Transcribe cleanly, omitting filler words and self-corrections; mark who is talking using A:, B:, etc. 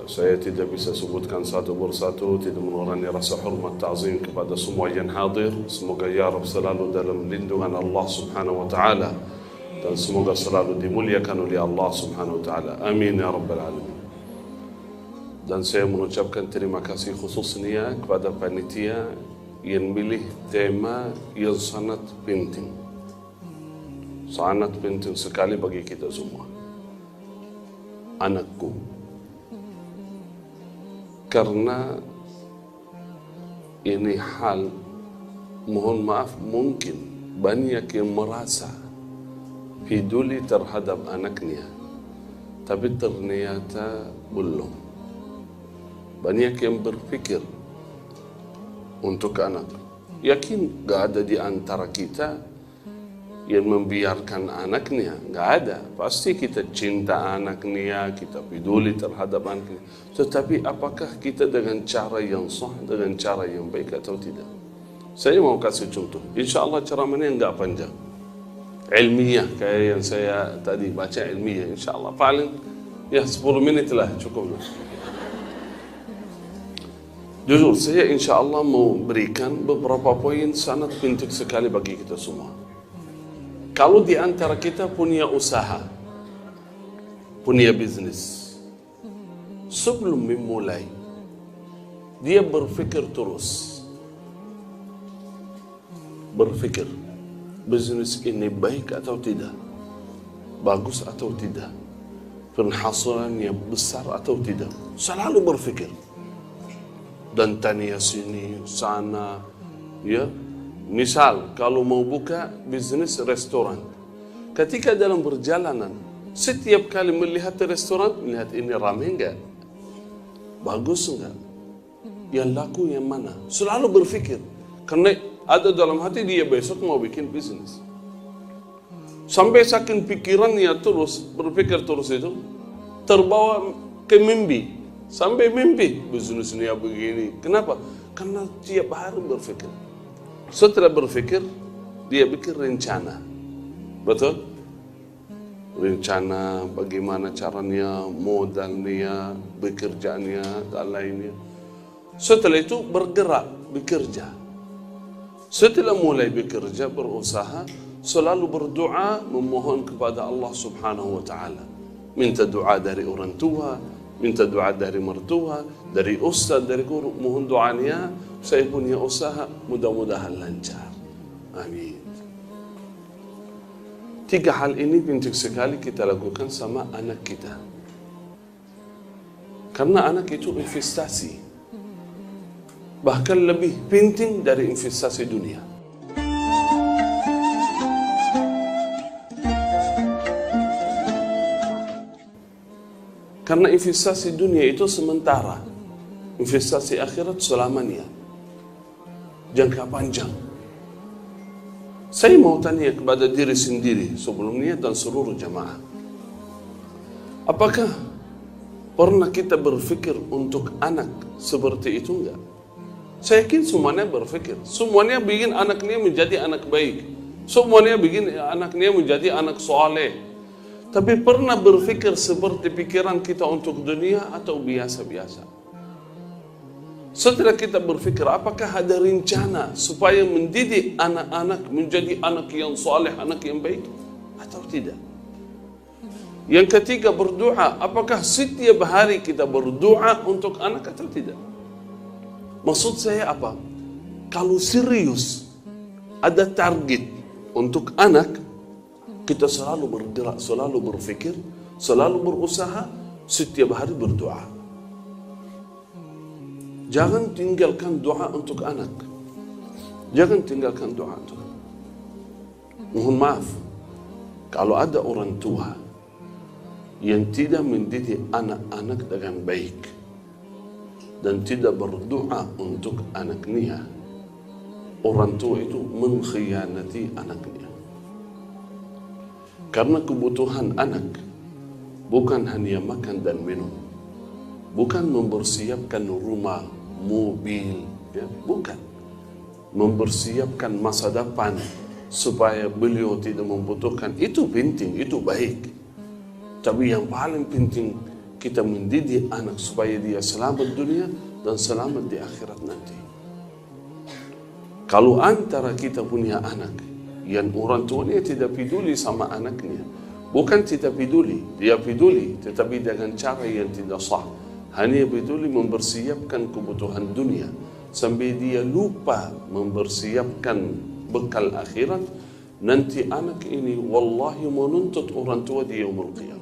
A: Saya tidak bisa sebutkan satu persatu, tidak mengurangi rasa hormat ta'zim kepada semua yang hadir. Semoga ya Rabb selalu dalam lindungan Allah Subhanahu wa taala dan semoga selalu dimuliakan oleh Allah Subhanahu wa taala. Amin ya rabbal alamin. Dan saya mengucapkan terima kasih khususnya kepada panitia yang milih tema yang sangat penting. Sangat penting sekali bagi kita semua. Anakku. Karena ini hal, mohon maaf, mungkin banyak yang merasa peduli terhadap anaknya, tapi ternyata belum. Banyak yang berpikir untuk anak. Yakin gak ada di antara kita yang membiarkan anaknya, nggak ada. Pasti kita cinta anaknya, kita peduli terhadap anaknya. Tetapi apakah kita dengan cara yang sah, dengan cara yang baik atau tidak? Saya mau kasih contoh. Insya Allah ceramahnya nggak panjang, ilmiah kayak yang saya tadi baca, ilmiah. Insya Allah paling ya 10 menit lah cukup. Jujur saya insya Allah mau berikan beberapa poin sangat penting sekali bagi kita semua. Kalau di antara kita punya usaha, punya bisnis, sebelum memulai, dia berpikir terus. Berpikir, bisnis ini baik atau tidak? Bagus atau tidak? Penghasilannya besar atau tidak? Selalu berpikir. Dan tanya sini, sana, ya. Misal, kalau mau buka bisnis restoran, ketika dalam perjalanan, setiap kali melihat restoran, melihat ini ramai enggak? Bagus enggak? Yang laku yang mana? Selalu berpikir. Karena ada dalam hati dia besok mau bikin bisnis. Sampai saking pikirannya terus, berpikir terus itu, terbawa ke mimpi. Sampai mimpi, bisnisnya begini. Kenapa? Karena tiap hari berpikir. Setelah berpikir, dia bikin rencana. Betul? Rencana bagaimana caranya, modalnya, bekerjanya, dan lainnya. Setelah itu bergerak, bekerja. Setelah mulai bekerja, berusaha, selalu berdoa, memohon kepada Allah Subhanahu wa ta'ala. Minta doa dari orang tua, minta doa dari mertua, dari ustaz, dari guru, mohon doanya. Saya punya usaha, mudah-mudahan lancar. Amin. 3 hal ini penting sekali kita lakukan sama anak kita. Karena anak itu investasi. Bahkan lebih penting dari investasi dunia. Karena investasi dunia itu sementara. Investasi akhirat selamanya. Jangka panjang. Saya mau tanya kepada diri sendiri sebelumnya dan seluruh jamaah. Apakah pernah kita berpikir untuk anak seperti itu enggak? Saya yakin semuanya berpikir. Semuanya bikin anaknya menjadi anak baik. Semuanya bikin anaknya menjadi anak soleh. Tapi pernah berpikir seperti pikiran kita untuk dunia atau biasa-biasa? Setelah kita berpikir, apakah ada rencana supaya mendidik anak-anak menjadi anak yang soleh, anak yang baik? Atau tidak? Yang ketiga, berdoa. Apakah setiap hari kita berdoa untuk anak atau tidak? Maksud saya apa? Kalau serius ada target untuk anak, kita selalu bergerak, selalu berpikir, selalu berusaha, setiap hari berdoa. Jangan tinggalkan doa untuk anak. Jangan tinggalkan doa untuk anak. Mohon maaf, kalau ada orang tua yang tidak mendidik anak-anak dengan baik dan tidak berdoa untuk anaknya, orang tua itu mengkhianati anaknya. Karena kebutuhan anak bukan hanya makan dan minum, bukan mempersiapkan rumah, mobil, ya, bukan. Mempersiapkan masa depan supaya beliau tidak membutuhkan, itu penting, itu baik. Tapi yang paling penting kita mendidik anak supaya dia selamat dunia dan selamat di akhirat nanti. Kalau antara kita punya anak yang orang tuanya tidak peduli sama anaknya, bukan tidak peduli, dia peduli tetapi dengan cara yang tidak sah, hanya peduli mempersiapkan kebutuhan dunia sampai dia lupa mempersiapkan bekal akhirat, nanti anak ini wallahi menuntut orang tua di yaumul qiyamah.